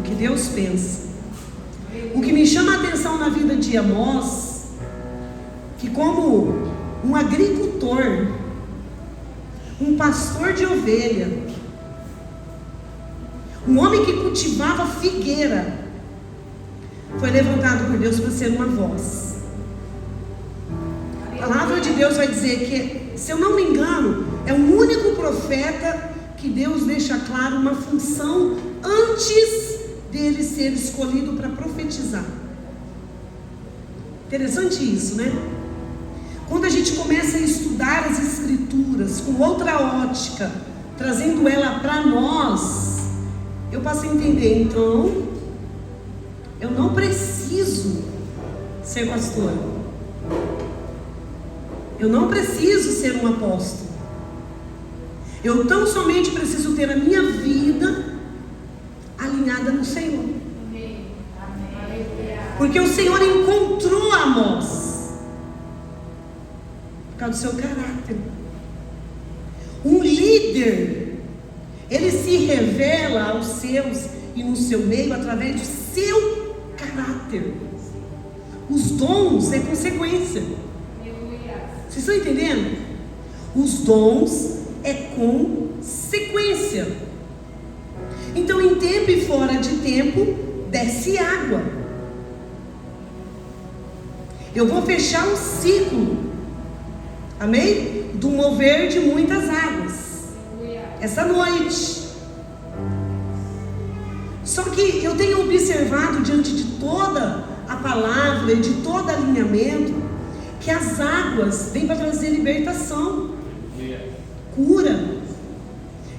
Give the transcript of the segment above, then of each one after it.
que Deus pensa. O que me chama a atenção na vida de Amós, que como um agricultor, um pastor de ovelha, um homem que cultivava figueira, foi levantado por Deus para ser uma voz. A palavra de Deus vai dizer que, se eu não me engano, é o único profeta que Deus deixa claro uma função antes dele ser escolhido para profetizar. Interessante isso, né? Quando a gente começa a estudar as escrituras com outra ótica, trazendo ela para nós, eu passo a entender, então, eu não preciso ser pastor. Eu não preciso ser um apóstolo. Eu tão somente preciso ter a minha vida alinhada no Senhor. Porque o Senhor encontrou Amós por causa do seu caráter. Um líder, ele se revela aos seus e no seu meio através do seu caráter. Os dons é consequência. Vocês estão entendendo? Os dons é consequência. Então, em tempo e fora de tempo, desce água. Eu vou fechar um ciclo, amém? Do mover de muitas águas essa noite. Só que eu tenho observado, diante de toda a palavra e de todo alinhamento, que as águas vêm para trazer libertação, cura.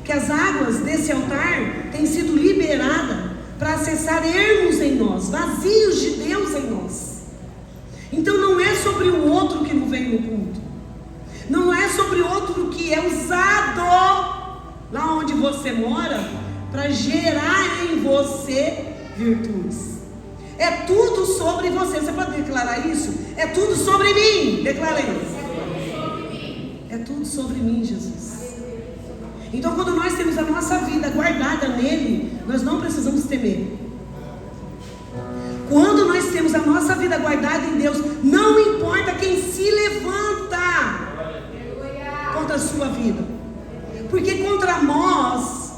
Que as águas desse altar têm sido liberadas para acessar ermos em nós, vazios de Deus em nós. Então não é sobre o outro que não vem no culto, não é sobre o outro que é usado lá onde você mora para gerar em você virtudes. É tudo sobre você. Você pode declarar isso? É tudo sobre mim. Declara isso. É tudo sobre mim, Jesus. Então, quando nós temos a nossa vida guardada nele, nós não precisamos temer. Quando nós temos a nossa vida guardada em Deus, não importa quem se levanta contra a sua vida. Porque contra Amós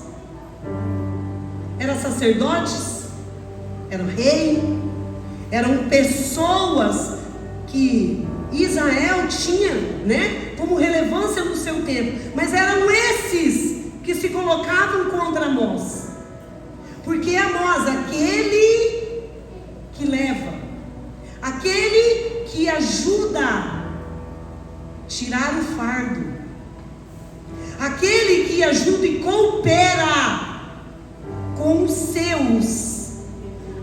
eram sacerdotes, eram rei, eram pessoas que Israel tinha, né, como relevância no seu tempo, mas eram esses que se colocavam contra Amós. Porque Amós, aquele que leva, aquele que ajuda a tirar o fardo, aquele que ajuda e coopera com os seus,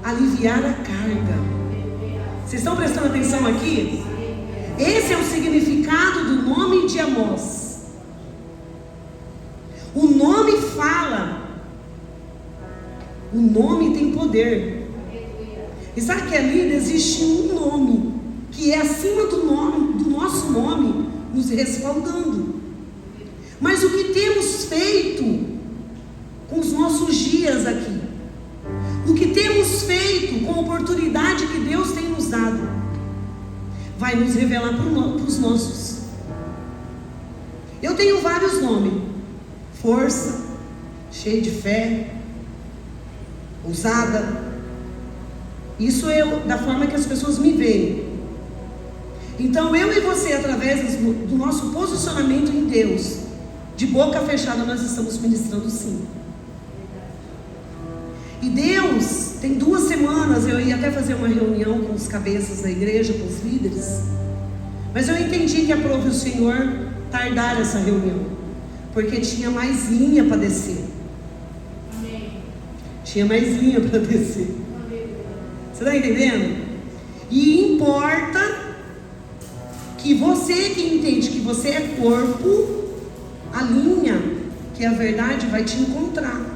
aliviar a carga. Vocês estão prestando atenção aqui? Esse é o significado do nome de Amós. O nome fala, o nome tem poder. E sabe que ali existe um nome que é acima do nome, do nosso nome, nos respaldando. Mas o que temos feito com os nossos dias aqui? O que temos feito com a oportunidade que Deus tem nos dado? Vai nos revelar para os nossos. Eu tenho vários nomes: força, cheio de fé, ousada. Isso é da forma que as pessoas me veem. Então eu e você, através do nosso posicionamento em Deus, de boca fechada, nós estamos ministrando sim. E Deus, tem 2 semanas, eu ia até fazer uma reunião com os cabeças da igreja, com os líderes, mas eu entendi que aprove o Senhor tardar essa reunião, porque tinha mais linha para descer. Amém. Tinha mais linha para descer. Amém. Você está entendendo? E importa que você que entende que você é corpo, a linha que é a verdade vai te encontrar.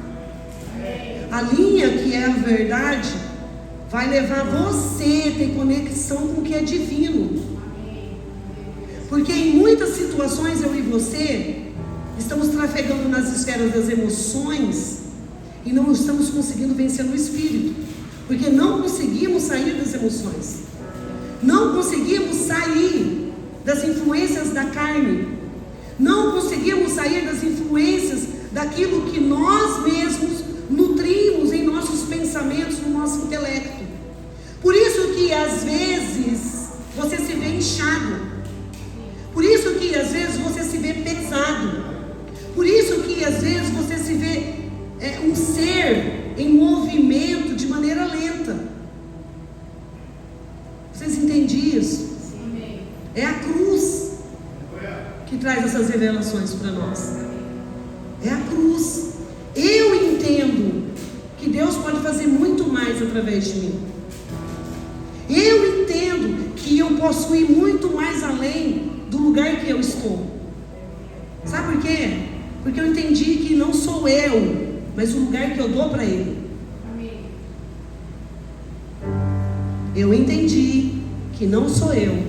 A linha que é a verdade vai levar você a ter conexão com o que é divino. Porque em muitas situações eu e você estamos trafegando nas esferas das emoções e não estamos conseguindo vencer no espírito, porque não conseguimos sair das emoções, não conseguimos sair das influências da carne, não conseguimos sair das influências daquilo que nós mesmos nutrimos em nossos pensamentos, no nosso intelecto. Por isso que às vezes você se vê inchado, por isso que às vezes você se vê pesado, por isso que às vezes você se vê um ser em movimento de maneira lenta. Vocês entendem isso? É a cruz que traz essas revelações para nós. É a cruz. Eu entendo que Deus pode fazer muito mais através de mim. Eu entendo que eu posso ir muito mais além do lugar que eu estou. Sabe por quê? Porque eu entendi que não sou eu, mas o lugar que eu dou para Ele. Eu entendi que não sou eu,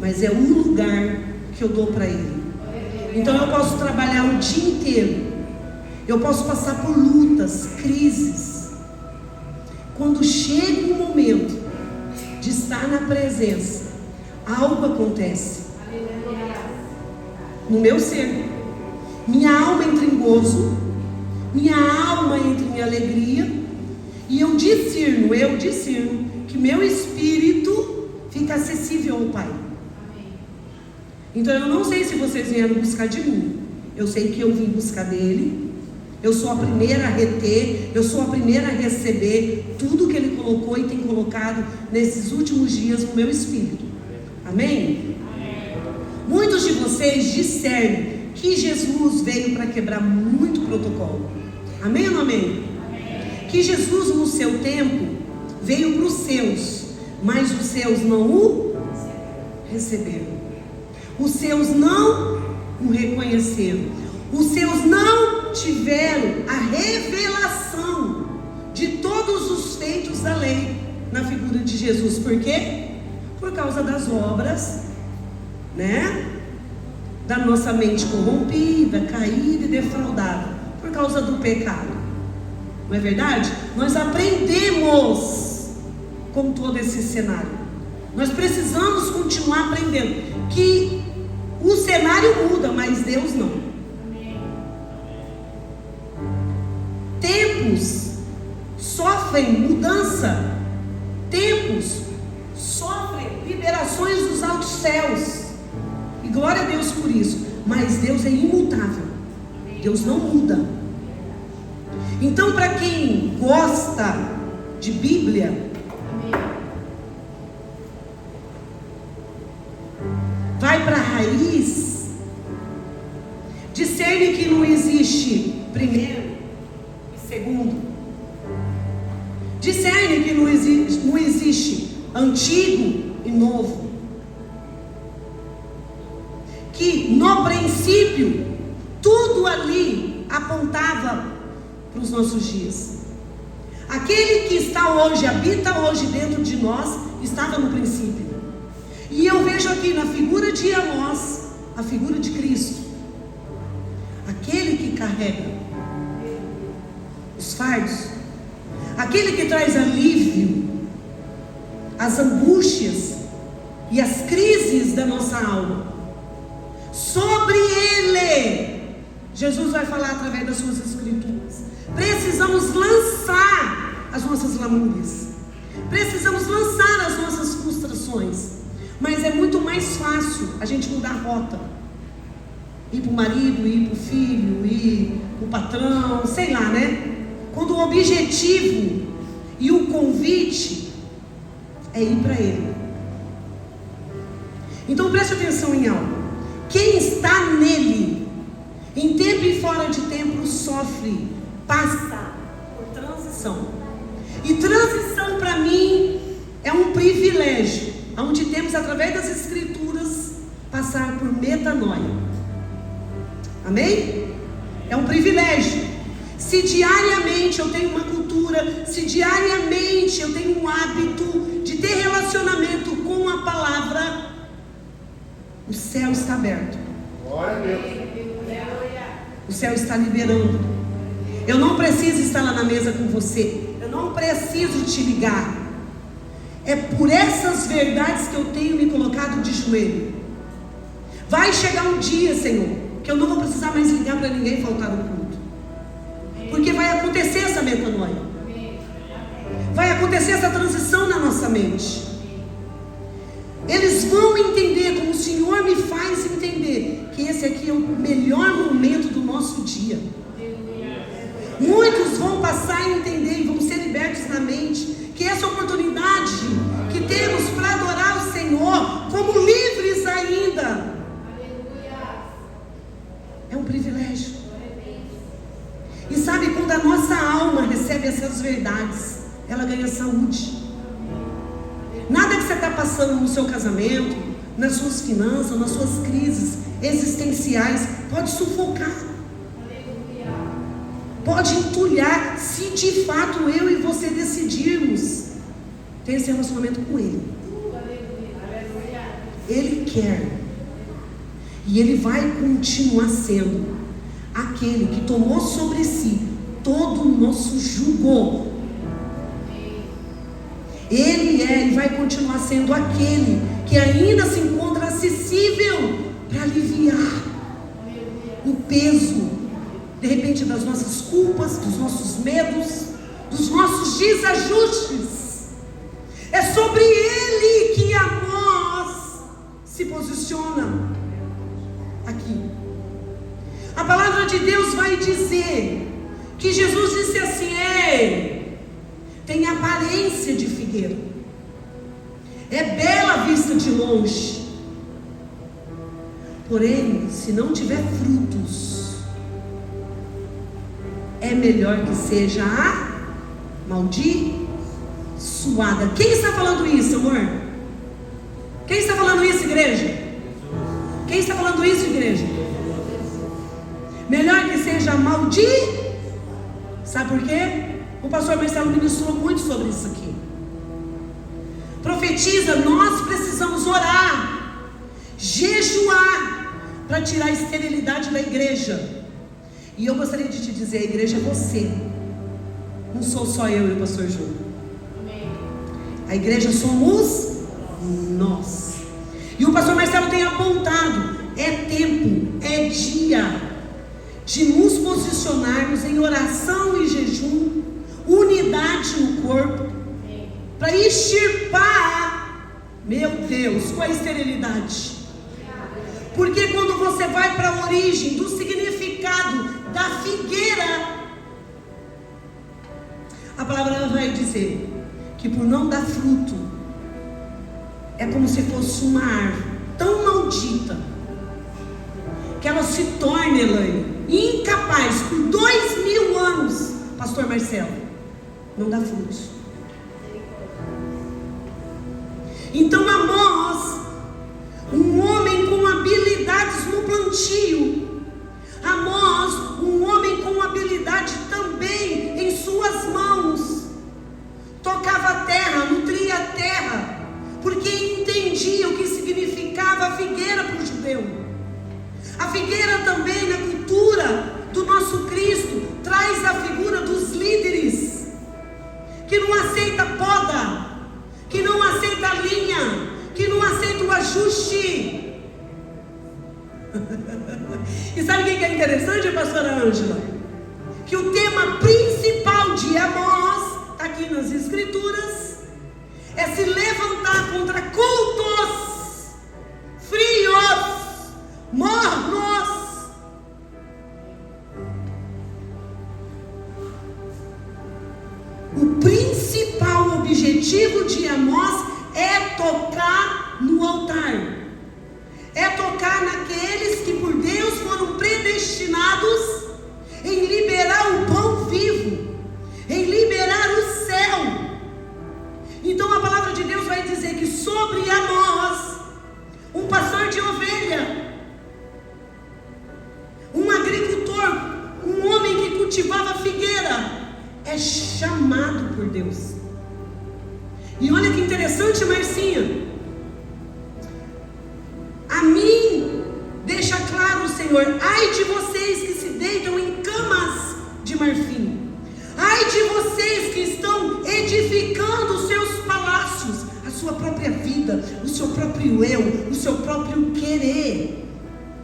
mas é um lugar que eu dou para Ele. Então eu posso trabalhar o dia inteiro, eu posso passar por lutas, crises. Quando chega o momento de estar na presença, algo acontece no meu ser. Minha alma entra em gozo, minha alma entra em alegria, e eu discerno que meu espírito fica acessível ao Pai. Então eu não sei se vocês vieram buscar de mim, eu sei que eu vim buscar dele. Eu sou a primeira a reter, eu sou a primeira a receber tudo que Ele colocou e tem colocado nesses últimos dias no meu espírito. Amém? Muitos de vocês disseram que Jesus veio para quebrar muito protocolo. Amém ou não amém? Que Jesus no seu tempo veio para os seus, mas os seus não o receberam. Os seus não o reconheceram. Os seus não tiveram a revelação de todos os feitos da lei na figura de Jesus. Por quê? Por causa das obras, né? Da nossa mente corrompida, caída e defraudada, por causa do pecado. Não é verdade? Nós aprendemos com todo esse cenário. Nós precisamos continuar aprendendo que o cenário muda, mas Deus não. Tempos sofrem mudança, tempos sofrem liberações dos altos céus, e glória a Deus por isso. Mas Deus é imutável, Deus não muda. Então, para quem gosta de Bíblia, vai para a raiz, discerne que não existe primeiro e segundo, discerne que não existe antigo e novo, que no princípio tudo ali apontava para os nossos dias. Aquele que está hoje, habita hoje dentro de nós, estava no princípio. E eu vejo aqui na figura de Amós, a figura de Cristo, aquele que carrega os fardos, aquele que traz alívio às angústias e às crises da nossa alma. Sobre ele, Jesus vai falar através das suas escrituras. Precisamos lançar as nossas lamúrias, precisamos lançar as nossas frustrações. Mas é muito mais fácil a gente mudar a rota, ir para o marido, ir para o filho, ir para o patrão, sei lá, né? Quando o objetivo e o convite é ir para Ele. Então preste atenção em algo. Quem está nele, em tempo e fora de tempo, sofre, passa por transição. E transição para mim é um privilégio, onde temos, através das escrituras, passar por metanoia. Amém? É um privilégio. Se diariamente eu tenho uma cultura, se diariamente eu tenho um hábito de ter relacionamento com a palavra, o céu está aberto. Glória a Deus. O céu está liberando. Eu não preciso estar lá na mesa com você. Eu não preciso te ligar. É por essas verdades que eu tenho me colocado de joelho. Vai chegar um dia, Senhor, que eu não vou precisar mais ligar para ninguém faltar no culto. Porque vai acontecer essa metanoia. Vai acontecer essa transição na nossa mente. Eles vão entender, como o Senhor me faz entender, que esse aqui é o melhor momento do nosso dia. Muitos vão passar a entender e vão ser libertos na mente que essa oportunidade que temos para adorar o Senhor como livres ainda é um privilégio. E sabe, quando a nossa alma recebe essas verdades, ela ganha saúde. Nada que você está passando no seu casamento, nas suas finanças, nas suas crises existenciais pode sufocar, pode entulhar, se de fato eu e você decidirmos ter esse relacionamento com Ele. Ele quer, e Ele vai continuar sendo aquele que tomou sobre si todo o nosso jugo. Ele é e vai continuar sendo aquele que ainda se encontra acessível para aliviar o peso, de repente, das nossas culpas, dos nossos medos, dos nossos desajustes. É sobre Ele que Amós se posiciona aqui. A palavra de Deus vai dizer que Jesus disse assim: ei, tem aparência de figueira, é bela a vista de longe, porém, se não tiver frutos, é melhor que seja amaldiçoada. Quem está falando isso, amor? Quem está falando isso, igreja? Quem está falando isso, igreja? Melhor que seja amaldiçoada. Sabe por quê? O pastor Marcelo ministrou muito sobre isso aqui. Profetiza, nós precisamos orar, jejuar, para tirar a esterilidade da igreja. E eu gostaria de te dizer, a igreja é você. Não sou só eu e o pastor Júnior. A igreja somos nós. E o pastor Marcelo tem apontado, é tempo, é dia de nos posicionarmos em oração e jejum, unidade no corpo, para extirpar, meu Deus, com a esterilidade. Porque quando você vai para a origem do significado da figueira, a palavra vai dizer que por não dar fruto, é como se fosse uma árvore tão maldita, que ela se torne, Elaine, incapaz, por 2000 anos, pastor Marcelo, não dá frutos. Então Amós, um homem com habilidades no plantio, Amós, um homem com habilidade também em suas mãos, tocava a terra, nutria a terra, porque entendia o que significava a figueira para o judeu. A figueira também, na cultura do nosso Cristo, traz a figura dos líderes, que não aceita poda, que não aceita linha, que não aceita o ajuste. E sabe o que é interessante, pastora Ângela? Que o tema principal de Amós, está aqui nas escrituras, é se levantar contra cultos frios, mornos. O principal objetivo de Amós é tocar no altar, é tocar naqueles que por Deus foram predestinados em liberar o pão vivo, em liberar o céu. Então a palavra de Deus vai dizer que sobre Amós, um pastor de ovelha, um agricultor, um homem que cultivava figueira, é chamado por Deus. E olha que interessante, Marcinha, a mim deixa claro o Senhor: ai de vocês que se deitam em camas de marfim. Ai de vocês que estão edificando os seus palácios, a sua própria vida, o seu próprio eu, o seu próprio querer,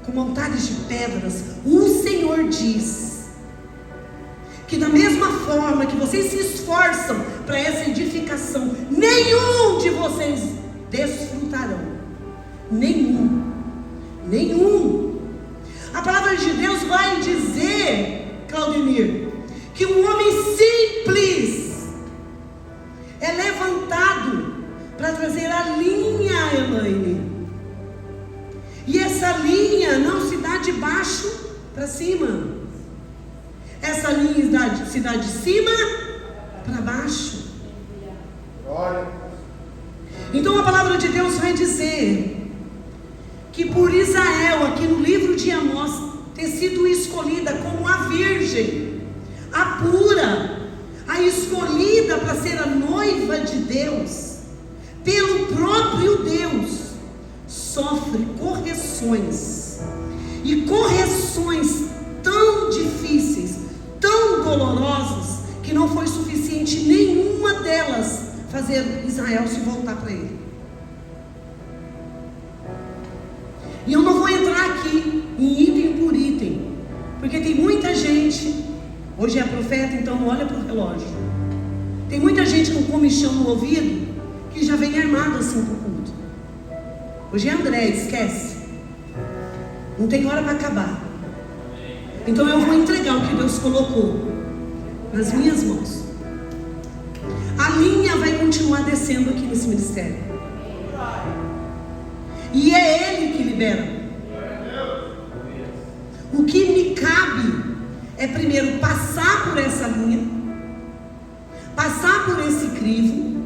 com altares de pedras. O Senhor diz que da mesma forma que vocês se esforçam para essa edificação, nenhum de vocês desfrutarão. Nenhum. A palavra de Deus vai dizer, Claudemir, que um homem simples é levantado para trazer a linha, Elaine. E essa linha não se dá de baixo para cima. Essa linha se dá de cima para baixo. Então a palavra de Deus vai dizer que por Israel, aqui no livro de Amós, ter sido escolhida como a virgem, a pura, a escolhida para ser a noiva de Deus, pelo próprio Deus, sofre correções, e correções tão difíceis, tão dolorosas, que não foi suficiente nenhuma delas fazer Israel se voltar para ele. E eu não vou entrar aqui em item por item, porque tem muita gente, hoje é profeta, então não olha para o relógio, tem muita gente com comichão no ouvido, que já vem armado assim para o culto. Hoje é André, esquece, não tem hora para acabar. Então eu vou entregar o que Deus colocou nas minhas mãos. A linha vai continuar descendo aqui nesse ministério, e é Ele que libera. O que me cabe é primeiro passar por essa linha, passar por esse crivo,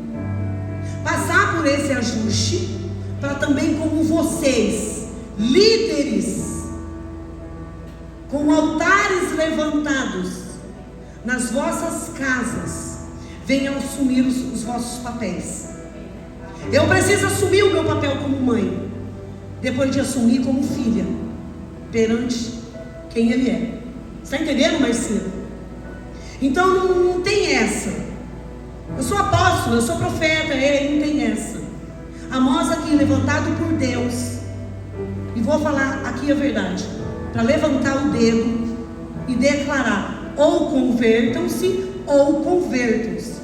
passar por esse ajuste, para também, como vocês, líderes, com altares levantados nas vossas casas, venham assumir os vossos papéis. Eu preciso assumir o meu papel como mãe, depois de assumir como filha, perante quem Ele é. Está entendendo, Marcinho? Então não tem essa. Eu sou apóstolo, eu sou profeta, não tem essa. Amós aqui levantado por Deus, e vou falar aqui a verdade, para levantar o dedo e declarar: ou convertam-se, ou convertam-se.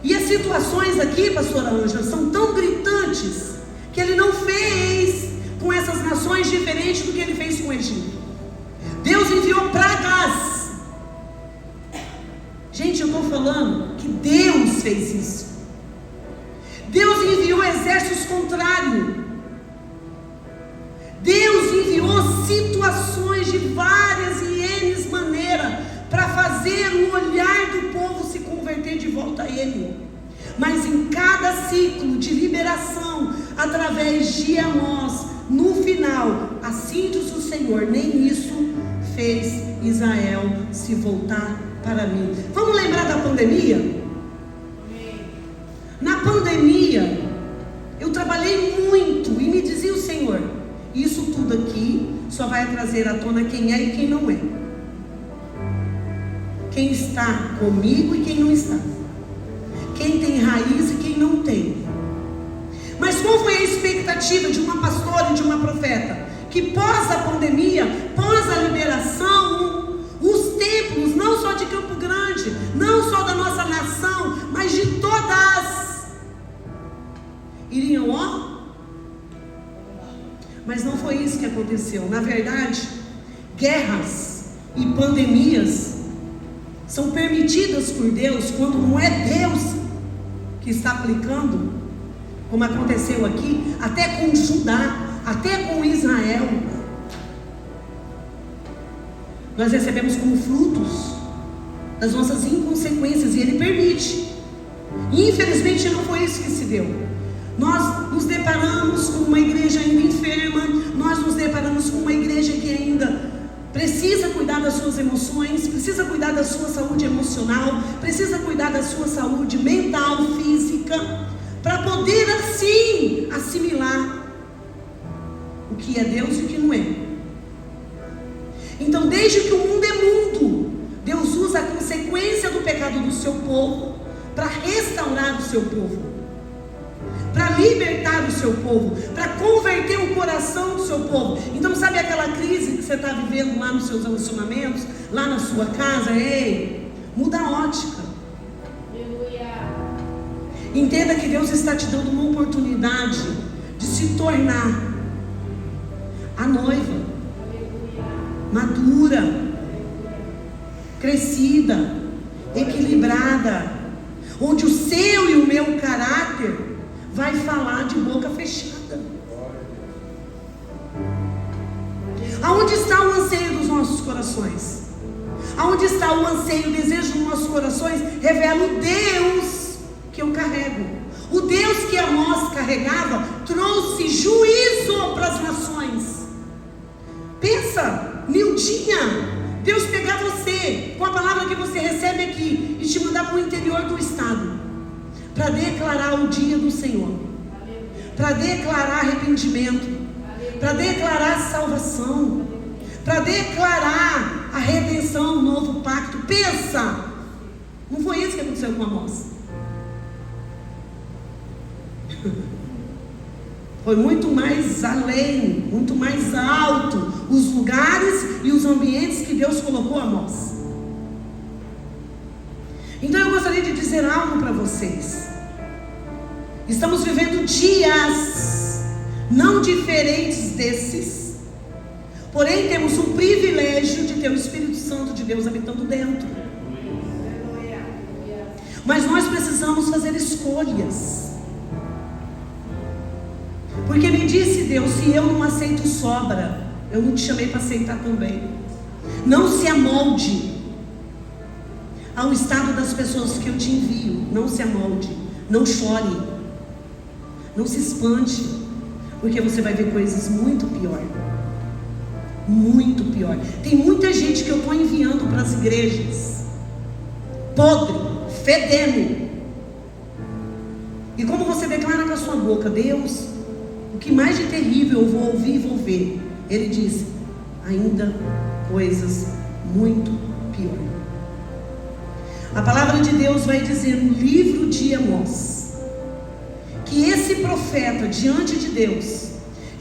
E as situações aqui, pastora Ângela, são tão gritantes, que Ele não fez com essas nações diferente do que Ele fez com o Egito. Deus enviou pragas. Gente, eu estou falando que Deus fez isso. Deus enviou exércitos contrários. Deus enviou situações de várias e N maneiras para fazer o olhar do povo se converter de volta a Ele. Mas em cada ciclo de liberação, através de Amós, no final, assim diz o Senhor, nem isso fez Israel se voltar para mim. Vamos lembrar da pandemia? Na pandemia, eu trabalhei muito e me dizia o Senhor: isso tudo aqui só vai trazer à tona quem é e quem não é, quem está comigo e quem não está, quem tem raiz e quem não tem. Mas qual foi a expectativa de uma pastora e de uma profeta? Que pós a pandemia, pós a liberação, os templos, não só de Campo Grande, não só da nossa nação, mas de todas, iriam, mas não foi isso que aconteceu. Na verdade, guerras e pandemias são permitidas por Deus quando não é Deus que está aplicando, como aconteceu aqui, até com Judá, até com Israel. Nós recebemos como frutos das nossas inconsequências, e Ele permite. E infelizmente não foi isso que se deu. Nós nos deparamos com uma igreja ainda enferma, nós nos deparamos com uma igreja que ainda precisa cuidar das suas emoções, precisa cuidar da sua saúde emocional, precisa cuidar da sua saúde mental, física, para poder assim assimilar o que é Deus e o que não é. Então, desde que o mundo é mundo, Deus usa a consequência do pecado do seu povo, para restaurar o seu povo, para libertar o seu povo, para converter o coração do seu povo. Então, sabe aquela crise que você está vivendo lá nos seus relacionamentos, lá na sua casa? Ei, muda a ótica. Entenda que Deus está te dando uma oportunidade de se tornar a noiva madura, crescida, equilibrada, onde o seu e o meu caráter vai falar de boca fechada. Aonde está o anseio dos nossos corações? Aonde está o anseio, o desejo dos nossos corações? Revela o Deus que eu carrego. O Deus que Amós carregava trouxe juízo para as nações. Pensa, Nildinha, Deus pegar você com a palavra que você recebe aqui e te mandar para o interior do estado, para declarar o dia do Senhor, para declarar arrependimento, para declarar salvação, para declarar a redenção, o novo pacto. Pensa, não foi isso que aconteceu com Amós? Foi muito mais além, muito mais alto os lugares e os ambientes que Deus colocou a nós. Então eu gostaria de dizer algo para vocês. Estamos vivendo dias não diferentes desses, porém temos o privilégio de ter o Espírito Santo de Deus habitando dentro. Mas nós precisamos fazer escolhas. Porque me disse Deus, se eu não aceito sobra, eu não te chamei para aceitar também. Não se amolde ao estado das pessoas que eu te envio. Não se amolde, não chore, não se espante, porque você vai ver coisas muito pior. Muito pior. Tem muita gente que eu estou enviando para as igrejas podre, fedendo. E como você declara com a sua boca, Deus, o que mais de terrível eu vou ouvir e vou ver, Ele diz, ainda coisas muito pior. A palavra de Deus vai dizer no livro de Amós, que esse profeta diante de Deus,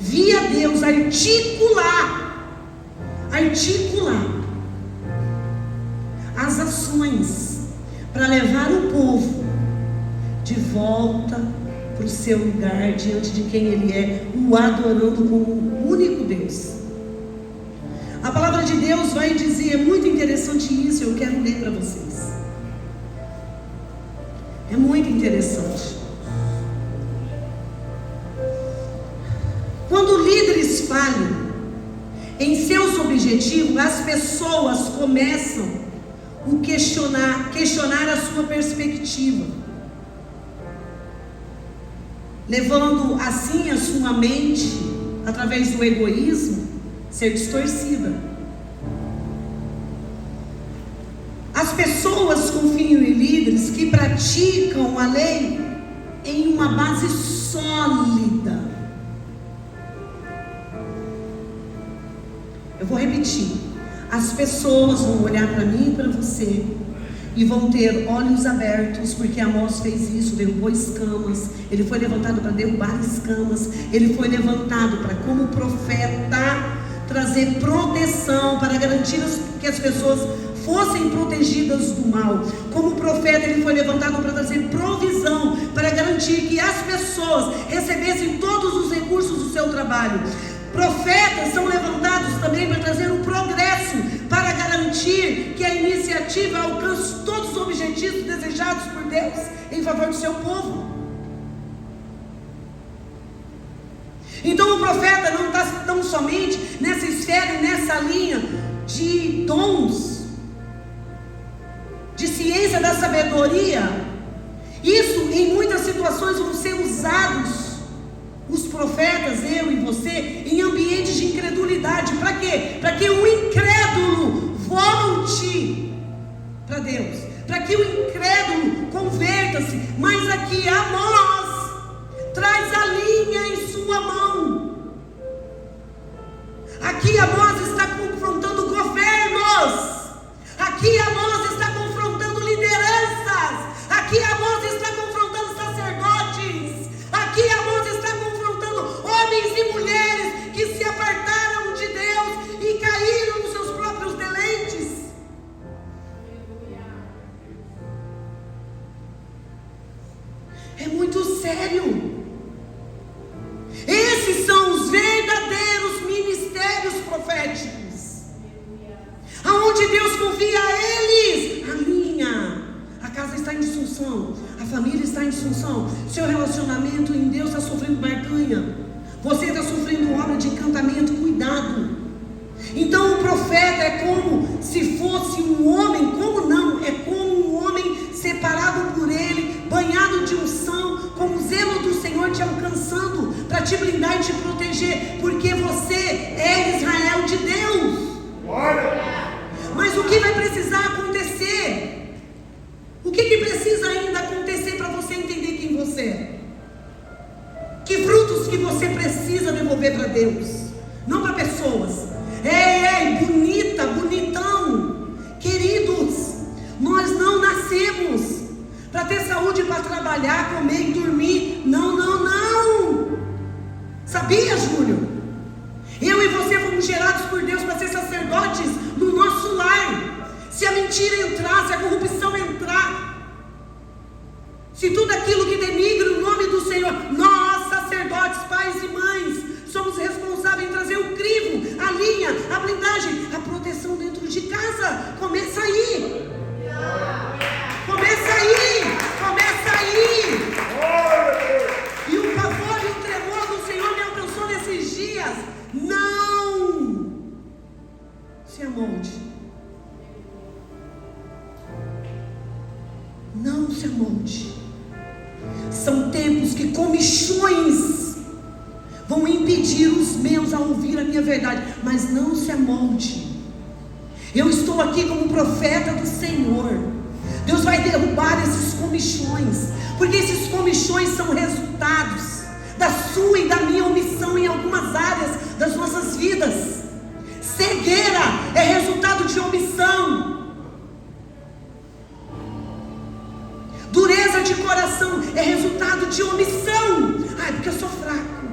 via Deus articular as ações para levar o povo de volta para o seu lugar diante de quem Ele é, o adorando como o único Deus. A palavra de Deus vai dizer, é muito interessante isso, eu quero ler para vocês. É muito interessante. Quando líderes falham em seus objetivos, as pessoas começam a questionar a sua perspectiva, levando assim a sua mente, através do egoísmo, ser distorcida. As pessoas confiam em líderes que praticam a lei em uma base sólida. Eu vou repetir. As pessoas vão olhar para mim e para você e vão ter olhos abertos, porque Amós fez isso, derrubou escamas. Ele foi levantado para derrubar escamas. Ele foi levantado para, como profeta, trazer proteção, para garantir que as pessoas fossem protegidas do mal. Como profeta, ele foi levantado para trazer provisão, para garantir que as pessoas recebessem todos os recursos do seu trabalho. Profetas são levantados também para trazer um progresso, para garantir que a iniciativa alcance todos os objetivos desejados por Deus em favor do seu povo. Então o profeta não está tão somente nessa esfera e nessa linha de dons, de ciência da sabedoria. Isso em muitas situações vão ser usados, os profetas, eu e você, em ambientes de incredulidade. Para quê? Para que o incrédulo volte para Deus, para que o incrédulo converta-se. Mas aqui Amós traz a linha em sua mão. Aqui Amós está confrontando governos. Aqui Amós está confrontando sério. Esses são os verdadeiros ministérios proféticos, aonde Deus confia a eles. A casa está em disfunção, a família está em disfunção, seu relacionamento em Deus está sofrendo barganha, você está sofrendo obra de encantamento. Cuidado. Então o profeta é como se fosse um homem, como não? É como um homem separado por ele, banhado de unção, com o zelo do Senhor te alcançando, para te blindar e te proteger, porque você é Israel de Deus. Mas o que vai precisar acontecer? O que precisa ainda acontecer para você entender quem você é? Que frutos que você precisa devolver para Deus, não para pessoas. Ei, bonita, bonitão. Queridos, nós não nascemos para ter saúde, para trabalhar, comer e dormir. Não. Sabia, Júlio? Eu e você fomos gerados por Deus para ser sacerdotes no nosso lar. Se a mentira entrar, se a corrupção entrar, se tudo aquilo que denigra o nome do Senhor, nós, sacerdotes, pais e mães, somos responsáveis em trazer o crivo, a linha, a blindagem, a proteção dentro de casa. Começa aí. Começa aí. Começa aí. E o pavor e o tremor do Senhor me alcançou nesses dias. Não se amolde. Não se amolde. São tempos que comichões vão impedir os meus a ouvir a minha verdade, mas não se amolde. Eu estou aqui como profeta do Senhor. Deus vai derrubar esses comichões, porque esses comichões são resultados da sua e da minha omissão em algumas áreas das nossas vidas. Cegueira é resultado de omissão. Dureza de coração é resultado de omissão. Ai, porque eu sou fraco.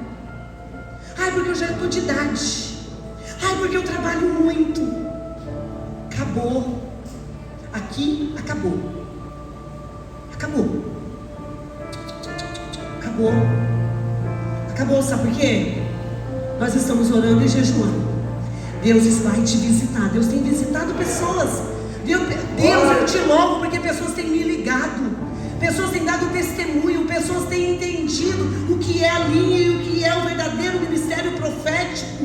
Ai, porque eu já estou de idade. Ai, porque eu trabalho muito. Acabou. Aqui acabou. Acabou. Acabou. Acabou, sabe por quê? Nós estamos orando e jejuando. Deus vai te visitar. Deus tem visitado pessoas. Deus, eu te louvo porque pessoas têm me ligado. Pessoas têm dado testemunho. Pessoas têm entendido o que é a linha e o que é o verdadeiro ministério profético.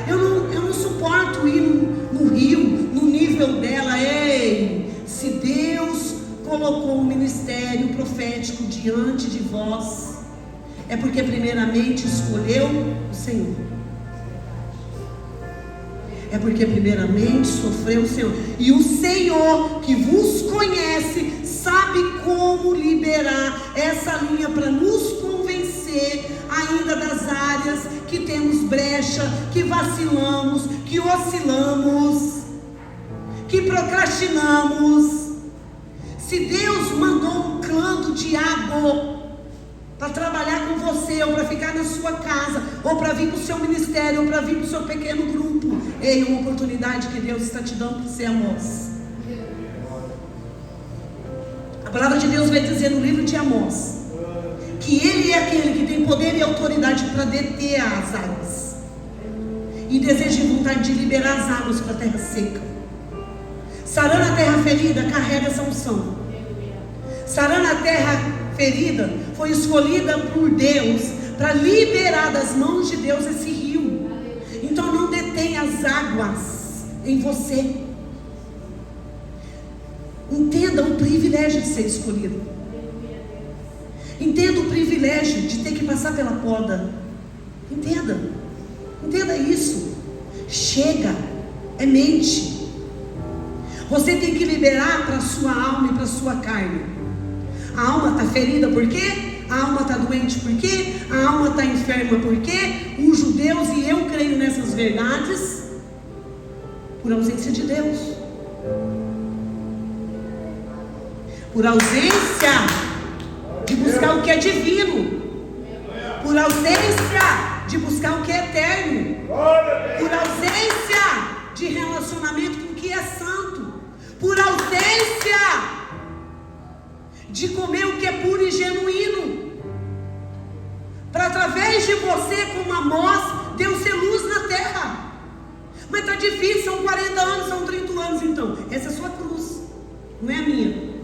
Eu não suporto ir no rio, no nível dela. Ei, se Deus colocou o ministério profético diante de vós, é porque primeiramente escolheu o Senhor. É porque primeiramente sofreu o Senhor. E o Senhor que vos conhece sabe como liberar essa linha para nos convencer ainda das áreas que temos brecha, que vacilamos, que oscilamos, que procrastinamos. Se Deus mandou um clã do diabo para trabalhar com você, ou para ficar na sua casa, ou para vir para o seu ministério, ou para vir para o seu pequeno grupo, é uma oportunidade que Deus está te dando para ser Amós. A palavra de Deus vai dizer no livro de Amós que Ele é aquele que tem poder e autoridade para deter as águas, e deseja e vontade de liberar as águas para a terra seca. Sarando a terra ferida, carrega essa unção. Sarando a terra ferida foi escolhida por Deus para liberar das mãos de Deus esse rio. Então não detém as águas em você. Entenda o privilégio de ser escolhido. Entenda o privilégio de ter que passar pela poda. Entenda isso. Chega, é mente. Você tem que liberar para a sua alma e para a sua carne. A alma está ferida por quê? A alma está doente por quê? A alma está enferma por quê? Os judeus, e eu creio nessas verdades, por ausência de Deus, por ausência de buscar o que é divino, por ausência de buscar o que é eterno, por ausência de relacionamento com o que é santo, por ausência de comer o que é puro e genuíno. Para através de você, como Amós, Deus ser luz na terra. Mas está difícil, são 40 anos, são 30 anos então. Essa é a sua cruz, não é a minha.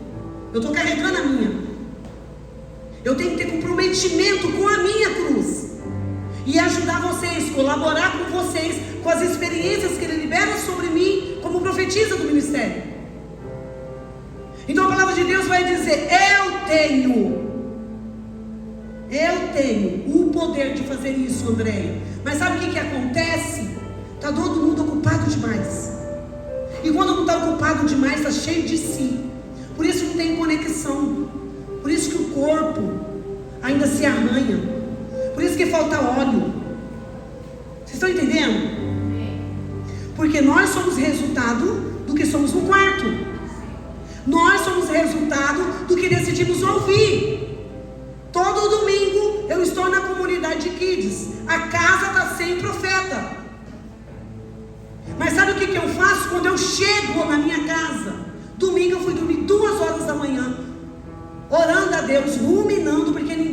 Eu estou carregando a minha. Eu tenho que ter comprometimento com a minha cruz. E ajudar vocês, colaborar com vocês, com as experiências que Ele libera sobre mim, como profetisa do ministério. Então a palavra de Deus vai dizer: eu tenho o poder de fazer isso, Andréia. Mas sabe o que acontece? Está todo mundo ocupado demais. E quando não está ocupado demais, está cheio de si. Por isso não tem conexão. Por isso que o corpo ainda se arranha. Por isso que falta óleo. Vocês estão entendendo? Porque nós somos resultado do que somos no quarto. Nós somos resultado do que decidimos ouvir. Todo domingo eu estou na comunidade de Kids. A casa está sem profeta. Mas sabe o que eu faço quando eu chego na minha casa? Domingo eu fui dormir 2 horas da manhã, orando a Deus, ruminando, porque ninguém